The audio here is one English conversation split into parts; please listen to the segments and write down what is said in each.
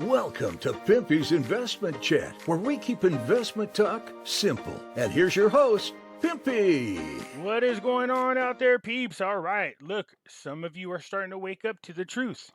Welcome to Pimpy's Investment Chat, where we keep investment talk simple. And here's your host, Pimpy. What is going on out there, peeps? All right, look, some of you are starting to wake up to the truth,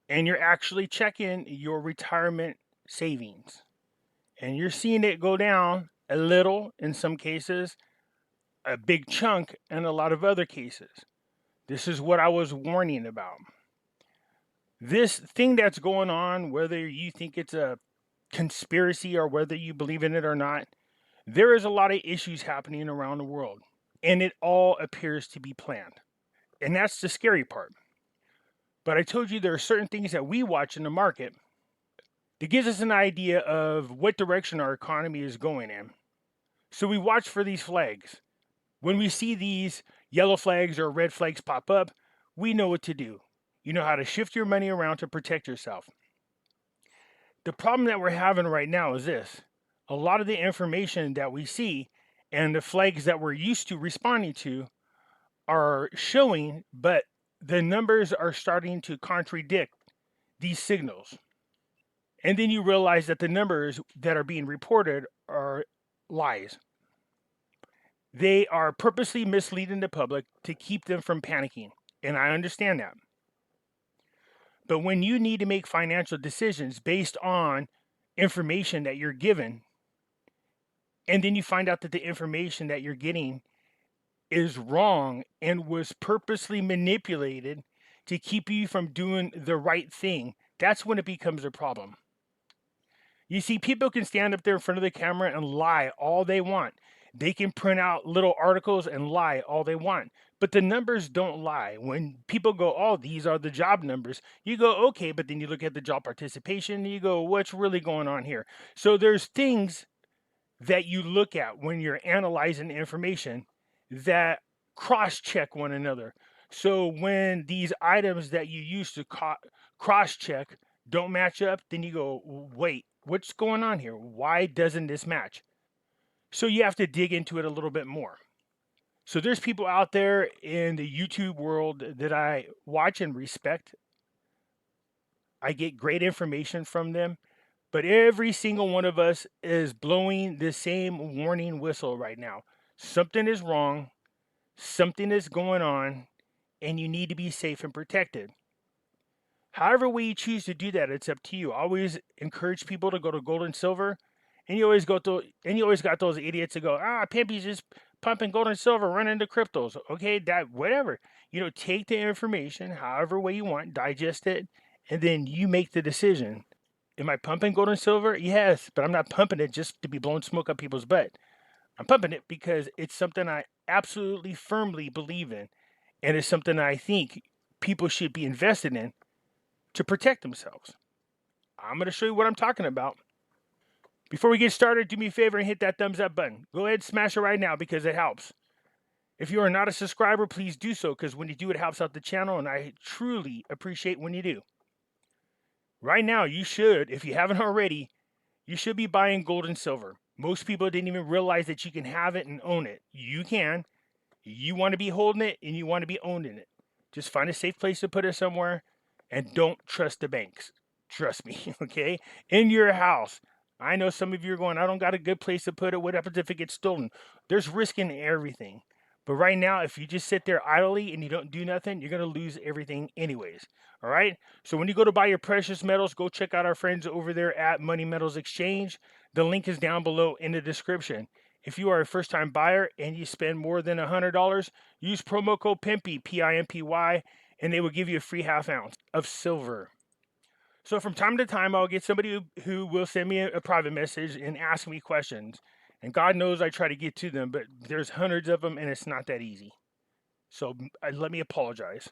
and you're actually checking your retirement savings, and you're seeing it go down a little in some cases, a big chunk in a lot of other cases. This is what I was warning about. This thing that's going on, whether you think it's a conspiracy or whether you believe in it or not, there is a lot of issues happening around the world, and it all appears to be planned. And that's the scary part. But I told you there are certain things that we watch in the market that gives us an idea of what direction our economy is going in. So we watch for these flags. When we see these yellow flags or red flags pop up, we know what to do. You know how to shift your money around to protect yourself. The problem that we're having right now is this. A lot of the information that we see and the flags that we're used to responding to are showing, but the numbers are starting to contradict these signals. And then you realize that the numbers that are being reported are lies. They are purposely misleading the public to keep them from panicking. And I understand that. But when you need to make financial decisions based on information that you're given, and then you find out that the information that you're getting is wrong and was purposely manipulated to keep you from doing the right thing, that's when it becomes a problem. You see, people can stand up there in front of the camera and lie all they want. They can print out little articles and lie all they want. But the numbers don't lie. When people go, oh, these are the job numbers, you go, okay, but then you look at the job participation and you go, what's really going on here? So there's things that you look at when you're analyzing information that cross-check one another. So when these items that you use to cross-check don't match up, then you go, wait, what's going on here? Why doesn't this match? So you have to dig into it a little bit more. So there's people out there in the YouTube world that I watch and respect. I get great information from them, but every single one of us is blowing the same warning whistle right now. Something is wrong, something is going on, and you need to be safe and protected. However way you choose to do that, it's up to you. I always encourage people to go to gold and silver. And you always got those idiots that go, Pimpy's just pumping gold and silver, running into cryptos. Okay, that whatever. Take the information however way you want, digest it, and then you make the decision. Am I pumping gold and silver? Yes, but I'm not pumping it just to be blowing smoke up people's butt. I'm pumping it because it's something I absolutely firmly believe in, and it's something I think people should be invested in to protect themselves. I'm going to show you what I'm talking about. Before we get started, do me a favor and hit that thumbs up button. Go ahead and smash it right now because it helps. If you are not a subscriber, please do so because when you do, it helps out the channel, and I truly appreciate when you do. Right now, you should, if you haven't already, you should be buying gold and silver. Most people didn't even realize that you can have it and own it. You can. You want to be holding it and you want to be owning it. Just find a safe place to put it somewhere and don't trust the banks. Trust me, okay? In your house. I know some of you are going, I don't got a good place to put it. What happens if it gets stolen? There's risk in everything. But right now, if you just sit there idly and you don't do nothing, you're going to lose everything anyways. All right? So when you go to buy your precious metals, go check out our friends over there at Money Metals Exchange. The link is down below in the description. If you are a first-time buyer and you spend more than $100, use promo code Pimpy, P-I-M-P-Y, and they will give you a free half ounce of silver. So from time to time, I'll get somebody who will send me a private message and ask me questions. And God knows I try to get to them, but there's hundreds of them and it's not that easy. So let me apologize.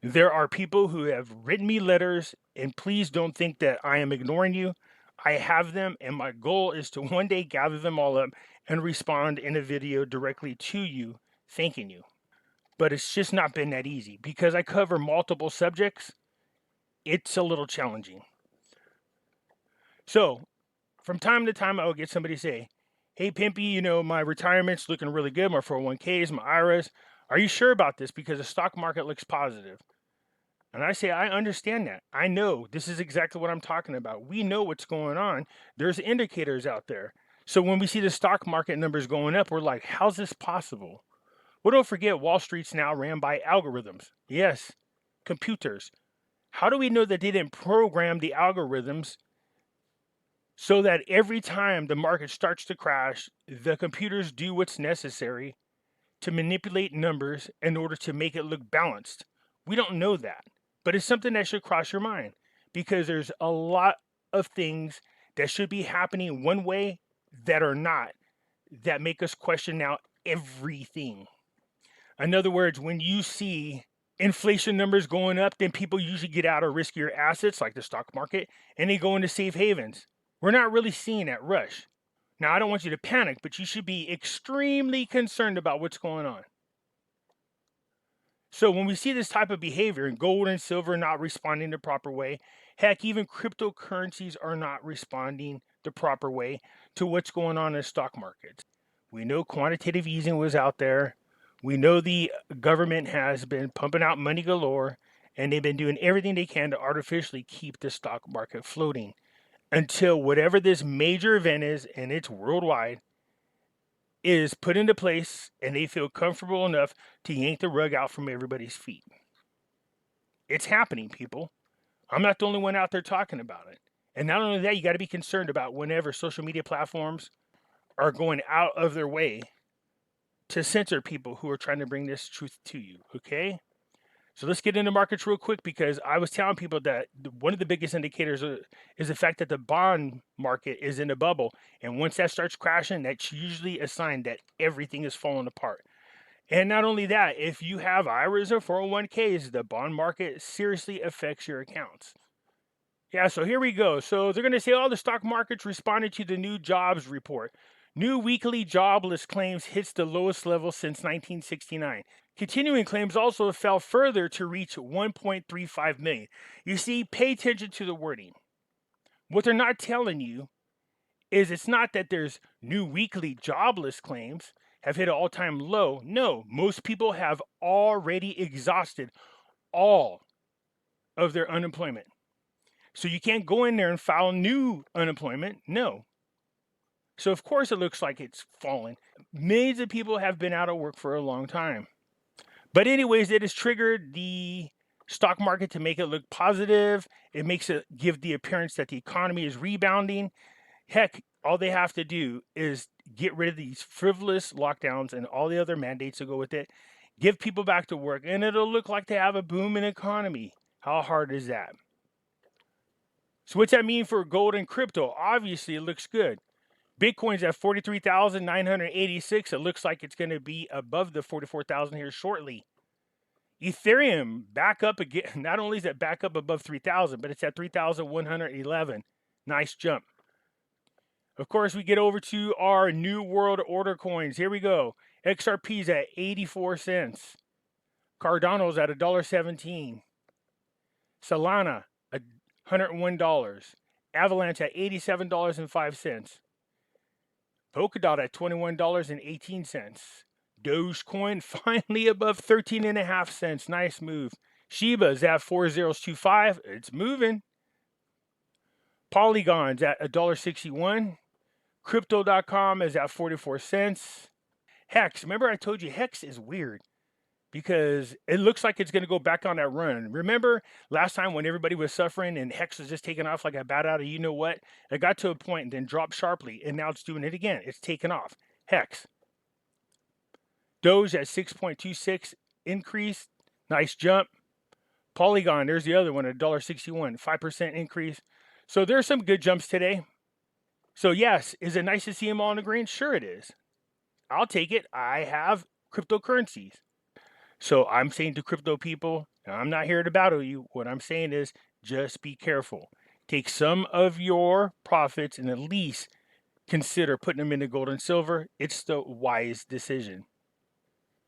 There are people who have written me letters, and please don't think that I am ignoring you. I have them, and my goal is to one day gather them all up and respond in a video directly to you, thanking you. But it's just not been that easy because I cover multiple subjects. It's a little challenging. So from time to time, I'll get somebody say, hey, Pimpy, my retirement's looking really good. My 401ks, my IRAs. Are you sure about this? Because the stock market looks positive. And I say, I understand that. I know this is exactly what I'm talking about. We know what's going on. There's indicators out there. So when we see the stock market numbers going up, we're like, how's this possible? Well, don't forget, Wall Street's now ran by algorithms. Yes, computers. How do we know that they didn't program the algorithms so that every time the market starts to crash, the computers do what's necessary to manipulate numbers in order to make it look balanced? We don't know that, but it's something that should cross your mind because there's a lot of things that should be happening one way that are not, that make us question now everything. In other words, when you see inflation numbers going up, then people usually get out of riskier assets like the stock market and they go into safe havens. We're not really seeing that rush. Now, I don't want you to panic, but you should be extremely concerned about what's going on. So when we see this type of behavior and gold and silver not responding the proper way, heck, even cryptocurrencies are not responding the proper way to what's going on in the stock markets. We know quantitative easing was out there. We know the government has been pumping out money galore, and they've been doing everything they can to artificially keep the stock market floating until whatever this major event is, and it's worldwide, is put into place and they feel comfortable enough to yank the rug out from everybody's feet. It's happening, people. I'm not the only one out there talking about it. And not only that, you got to be concerned about whenever social media platforms are going out of their way to censor people who are trying to bring this truth to you, okay? So let's get into markets real quick because I was telling people that one of the biggest indicators is the fact that the bond market is in a bubble. And once that starts crashing, that's usually a sign that everything is falling apart. And not only that, if you have IRAs or 401ks, the bond market seriously affects your accounts. Yeah, so here we go. So they're going to say, oh, the stock market's responded to the new jobs report. New weekly jobless claims hits the lowest level since 1969. Continuing claims also fell further to reach 1.35 million. You see, pay attention to the wording. What they're not telling you is it's not that there's new weekly jobless claims have hit an all-time low. No, most people have already exhausted all of their unemployment. So you can't go in there and file new unemployment. No. So of course it looks like it's fallen. Millions of people have been out of work for a long time. But anyways, it has triggered the stock market to make it look positive. It makes it give the appearance that the economy is rebounding. Heck, all they have to do is get rid of these frivolous lockdowns and all the other mandates that go with it. Give people back to work, and it'll look like they have a booming economy. How hard is that? So what's that mean for gold and crypto? Obviously, it looks good. Bitcoin's at 43,986. It looks like it's going to be above the 44,000 here shortly. Ethereum back up again. Not only is it back up above 3,000, but it's at 3,111. Nice jump. Of course, we get over to our New World Order coins. Here we go. XRP's at 84 cents. Cardano's at $1.17. Solana at $101. Avalanche at $87.05. Polkadot at $21.18. Dogecoin finally above 13.5 cents. Nice move. Shiba's at 4025. It's moving. Polygon's at $1.61. Crypto.com is at 44 cents. Hex, remember I told you Hex is weird because it looks like it's going to go back on that run. Remember last time when everybody was suffering and Hex was just taking off like a bat out of you know what? It got to a point and then dropped sharply, and now it's doing it again. It's taken off. Hex. Doge at 6.26 increase. Nice jump. Polygon, there's the other one at $1.61, 5% increase. So there's some good jumps today. So yes, is it nice to see them all in the green? Sure it is. I'll take it. I have cryptocurrencies. So I'm saying to crypto people, I'm not here to battle you. What I'm saying is just be careful. Take some of your profits and at least consider putting them into gold and silver. It's the wise decision.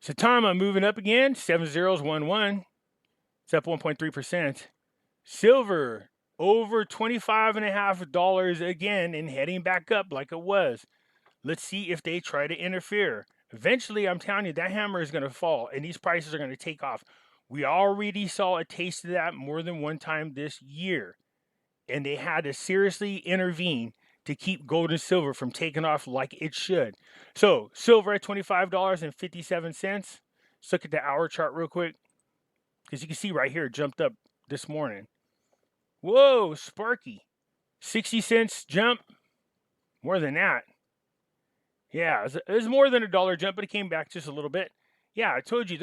Satama moving up again, 7011. It's up 1.3%. Silver over $25.50 again and heading back up like it was. Let's see if they try to interfere. Eventually, I'm telling you, that hammer is going to fall and these prices are going to take off. We already saw a taste of that more than one time this year. And they had to seriously intervene to keep gold and silver from taking off like it should. So silver at $25.57. Let's look at the hour chart real quick, because you can see right here it jumped up this morning. Whoa, Sparky. 60 cents jump. More than that. Yeah, it was more than $1 jump, but it came back just a little bit. Yeah, I told you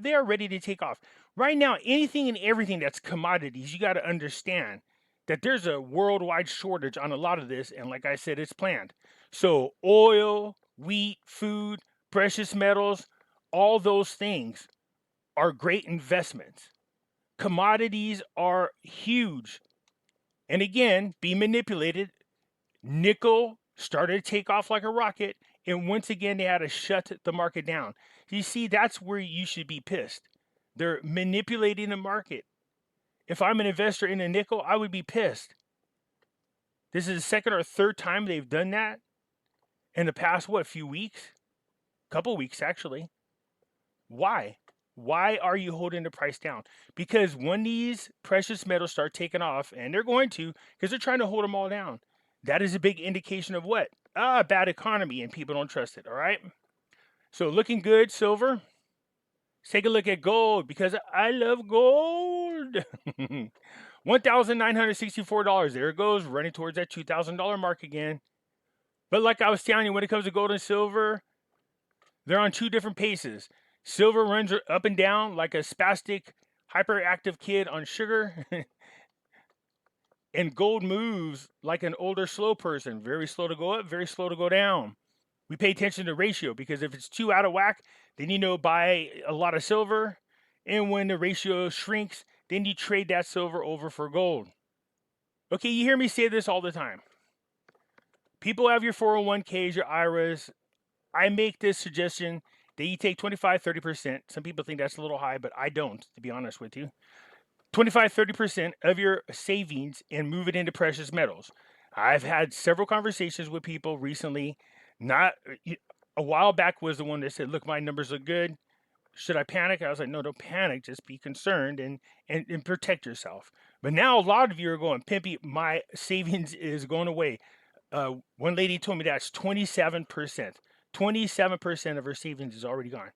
they are ready to take off. Right now, anything and everything that's commodities, you got to understand that there's a worldwide shortage on a lot of this, and like I said, it's planned. So oil, wheat, food, precious metals, all those things are great investments. Commodities are huge. And again, be manipulated. Nickel started to take off like a rocket, and once again, they had to shut the market down. You see, that's where you should be pissed. They're manipulating the market. If I'm an investor in a nickel, I would be pissed. This is the second or third time they've done that in the past, few weeks? Couple weeks, actually. Why? Why are you holding the price down? Because when these precious metals start taking off, and they're going to, because they're trying to hold them all down, that is a big indication of what? Bad economy, and people don't trust it, all right? So looking good, silver. Let's take a look at gold, because I love gold. $1,964. There it goes, running towards that $2,000 mark again. But like I was telling you, when it comes to gold and silver, they're on two different paces. Silver runs up and down like a spastic, hyperactive kid on sugar. And gold moves like an older, slow person. Very slow to go up, very slow to go down. We pay attention to ratio, because if it's too out of whack, then buy a lot of silver. And when the ratio shrinks, then you trade that silver over for gold. Okay, you hear me say this all the time. People have your 401ks, your IRAs. I make this suggestion that you take 25, 30%. Some people think that's a little high, but I don't, to be honest with you. 25, 30% of your savings and move it into precious metals. I've had several conversations with people recently. Not a while back was the one that said, look, my numbers look good. Should I panic? I was like, no, don't panic. Just be concerned and protect yourself. But now a lot of you are going, Pimpy, my savings is going away. One lady told me that's 27%. 27% of her savings is already gone.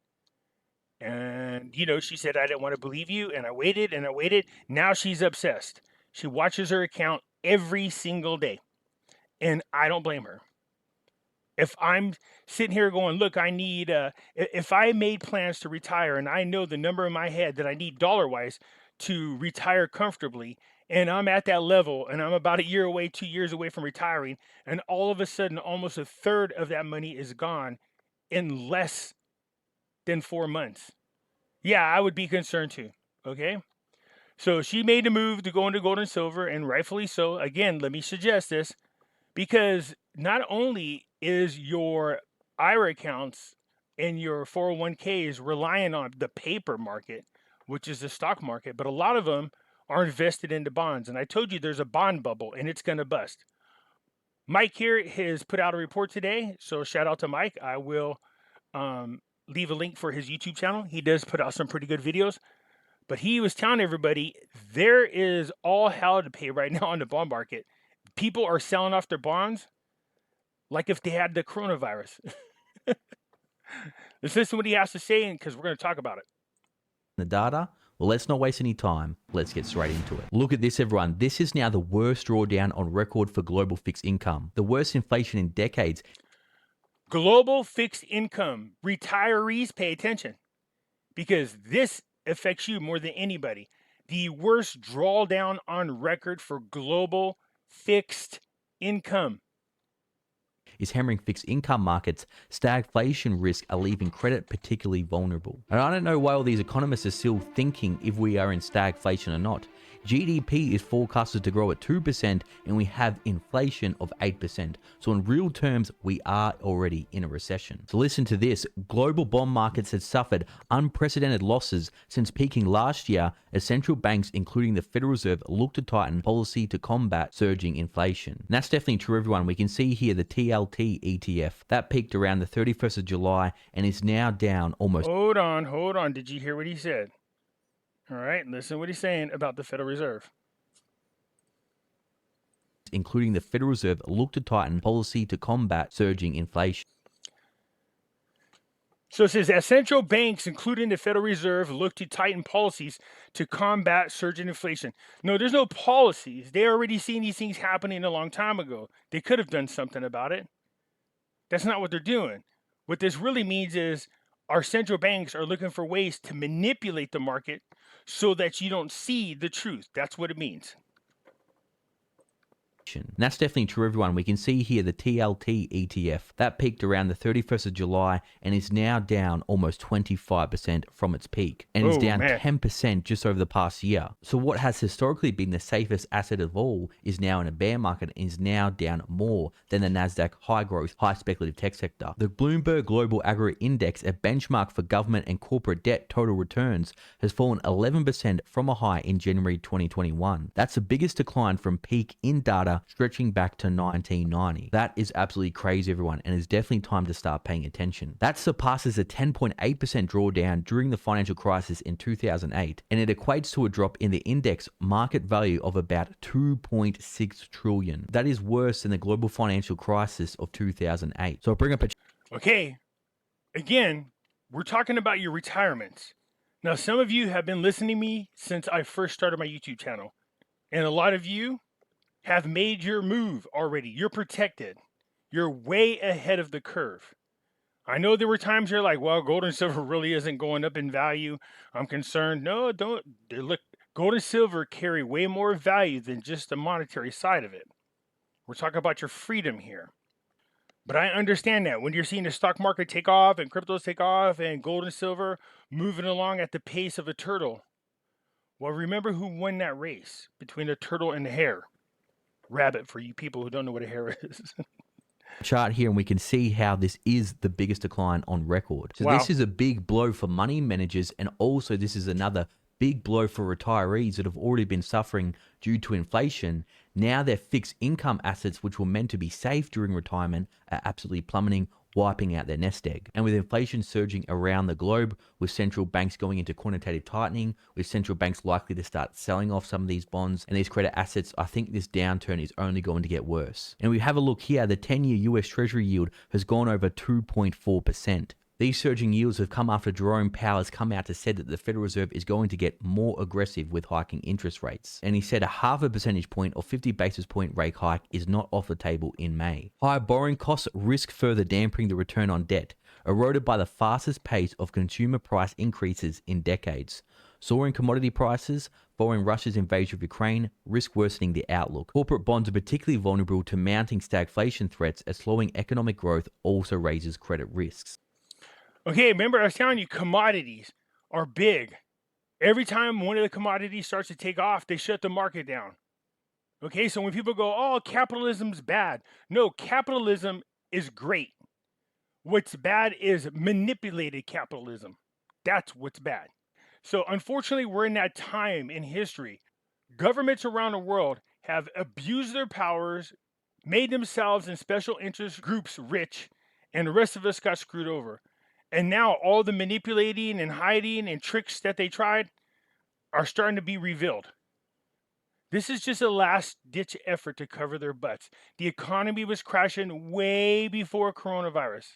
And, she said, I didn't want to believe you. And I waited and I waited. Now she's obsessed. She watches her account every single day. And I don't blame her. If I'm sitting here going, look, I need, if I made plans to retire and I know the number in my head that I need dollar-wise to retire comfortably, and I'm at that level and I'm about a year away, 2 years away from retiring, and all of a sudden almost a third of that money is gone in less than 4 months. Yeah, I would be concerned too, okay? So she made the move to go into gold and silver, and rightfully so. Again, let me suggest this, because not only is your IRA accounts and your 401ks relying on the paper market, which is the stock market, but a lot of them are invested into bonds. And I told you there's a bond bubble and it's going to bust. Mike here has put out a report today. So shout out to Mike. I will leave a link for his YouTube channel. He does put out some pretty good videos. But he was telling everybody there is all hell to pay right now on the bond market. People are selling off their bonds like if they had the coronavirus. Let's listen to what he has to say, because we're going to talk about it. The data? Well, let's not waste any time. Let's get straight into it. Look at this, everyone. This is now the worst drawdown on record for global fixed income. The worst inflation in decades. Global fixed income. Retirees, pay attention, because this affects you more than anybody. The worst drawdown on record for global fixed income is hammering fixed income markets. Stagflation risk are leaving credit particularly vulnerable. And I don't know why all these economists are still thinking if we are in stagflation or not. GDP is forecasted to grow at 2% and we have inflation of 8%. So in real terms, we are already in a recession. So listen to this. Global bond markets have suffered unprecedented losses since peaking last year as central banks, including the Federal Reserve, look to tighten policy to combat surging inflation. And that's definitely true, everyone. We can see here the TLT ETF. That peaked around the 31st of July and is now down almost... Hold on. Did you hear what he said? All right, listen what he's saying about the Federal Reserve. Including the Federal Reserve, look to tighten policy to combat surging inflation. So it says, as central banks, including the Federal Reserve, look to tighten policies to combat surging inflation. No, there's no policies. They already seen these things happening a long time ago. They could have done something about it. That's not what they're doing. What this really means is our central banks are looking for ways to manipulate the market so that you don't see the truth. That's what it means. And that's definitely true, everyone. We can see here the TLT ETF. That peaked around the 31st of July and is now down almost 25% from its peak. And is down 10% just over the past year. So what has historically been the safest asset of all is now in a bear market and is now down more than the NASDAQ high growth, high speculative tech sector. The Bloomberg Global Agri Index, a benchmark for government and corporate debt total returns, has fallen 11% from a high in January 2021. That's the biggest decline from peak in data stretching back to 1990. That is absolutely crazy, everyone, and it's definitely time to start paying attention. That surpasses a 10.8% drawdown during the financial crisis in 2008, and it equates to a drop in the index market value of about 2.6 trillion. That is worse than the global financial crisis of 2008. So I'll bring up a... Okay, again, we're talking about your retirements. Now, some of you have been listening to me since I first started my YouTube channel, and a lot of you have made your move already. You're protected. You're way ahead of the curve. I know there were times you're like, well, gold and silver really isn't going up in value. I'm concerned. No, don't. Look, gold and silver carry way more value than just the monetary side of it. We're talking about your freedom here. But I understand that when you're seeing the stock market take off and cryptos take off and gold and silver moving along at the pace of a turtle. Well, remember who won that race between the turtle and the hare? Rabbit, for you people who don't know what a hare is. Chart here, and we can see how this is the biggest decline on record. So Wow. This is a big blow for money managers, and also this is another big blow for retirees that have already been suffering due to inflation. Now their fixed income assets, which were meant to be safe during retirement, are absolutely plummeting, wiping out their nest egg. And with inflation surging around the globe, with central banks going into quantitative tightening, with central banks likely to start selling off some of these bonds and these credit assets, I think this downturn is only going to get worse. And we have a look here, the 10-year US Treasury yield has gone over 2.4%. These surging yields have come after Jerome Powell has come out to say that the Federal Reserve is going to get more aggressive with hiking interest rates. And he said a half a percentage point or 50 basis point rate hike is not off the table in May. Higher borrowing costs risk further dampening the return on debt, eroded by the fastest pace of consumer price increases in decades. Soaring commodity prices following Russia's invasion of Ukraine risk worsening the outlook. Corporate bonds are particularly vulnerable to mounting stagflation threats as slowing economic growth also raises credit risks. Okay, remember I was telling you commodities are big. Every time one of the commodities starts to take off, they shut the market down. Okay, so when people go, oh, capitalism's bad. No, capitalism is great. What's bad is manipulated capitalism. That's what's bad. So unfortunately, we're in that time in history. Governments around the world have abused their powers, made themselves and special interest groups rich, and the rest of us got screwed over. And now all the manipulating and hiding and tricks that they tried are starting to be revealed. This is just a last-ditch effort to cover their butts. The economy was crashing way before coronavirus.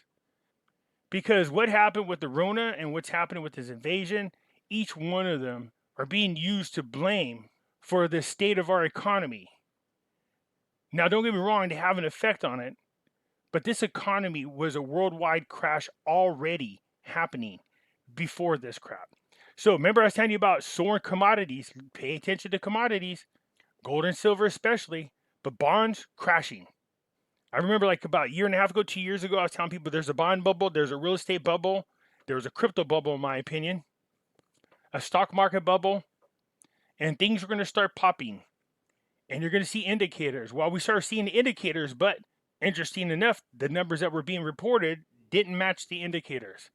Because what happened with the RONA and what's happening with this invasion, each one of them are being used to blame for the state of our economy. Now, don't get me wrong, they have an effect on it. But this economy was a worldwide crash already happening before this crap. So remember I was telling you about soaring commodities. Pay attention to commodities, gold and silver especially, but bonds crashing. I remember like about a year and a half ago, 2 years ago, I was telling people there's a bond bubble, there's a real estate bubble, there's a crypto bubble in my opinion, a stock market bubble, and things are going to start popping. And you're going to see indicators. Well, we started seeing the indicators, but interesting enough, the numbers that were being reported didn't match the indicators.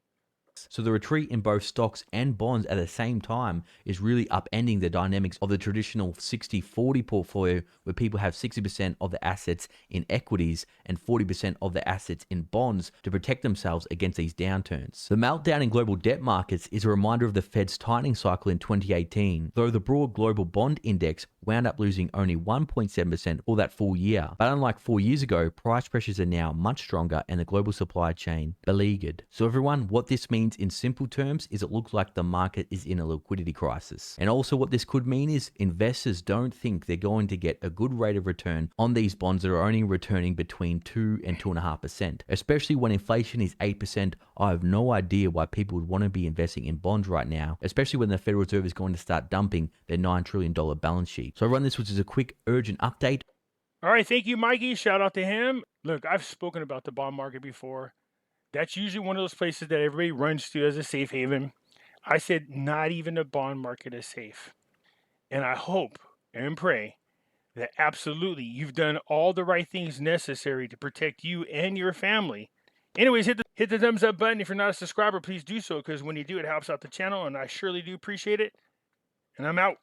HempWorx. So the retreat in both stocks and bonds at the same time is really upending the dynamics of the traditional 60-40 portfolio, where people have 60% of the assets in equities and 40% of the assets in bonds to protect themselves against these downturns. The meltdown in global debt markets is a reminder of the Fed's tightening cycle in 2018, though the broad global bond index wound up losing only 1.7% for that full year. But unlike 4 years ago, price pressures are now much stronger and the global supply chain beleaguered. So everyone, what this means in simple terms is it looks like the market is in a liquidity crisis. And also what this could mean is investors don't think they're going to get a good rate of return on these bonds that are only returning between 2 and 2.5%. Especially when inflation is 8%, I have no idea why people would want to be investing in bonds right now, especially when the Federal Reserve is going to start dumping their $9 trillion balance sheet. So I run this, which is a quick urgent update. All right, thank you, Mikey. Shout out to him. Look, I've spoken about the bond market before. That's usually one of those places that everybody runs to as a safe haven. I said not even the bond market is safe. And I hope and pray that absolutely you've done all the right things necessary to protect you and your family. Anyways, hit the thumbs up button. If you're not a subscriber, please do so, because when you do, it helps out the channel, and I surely do appreciate it. And I'm out.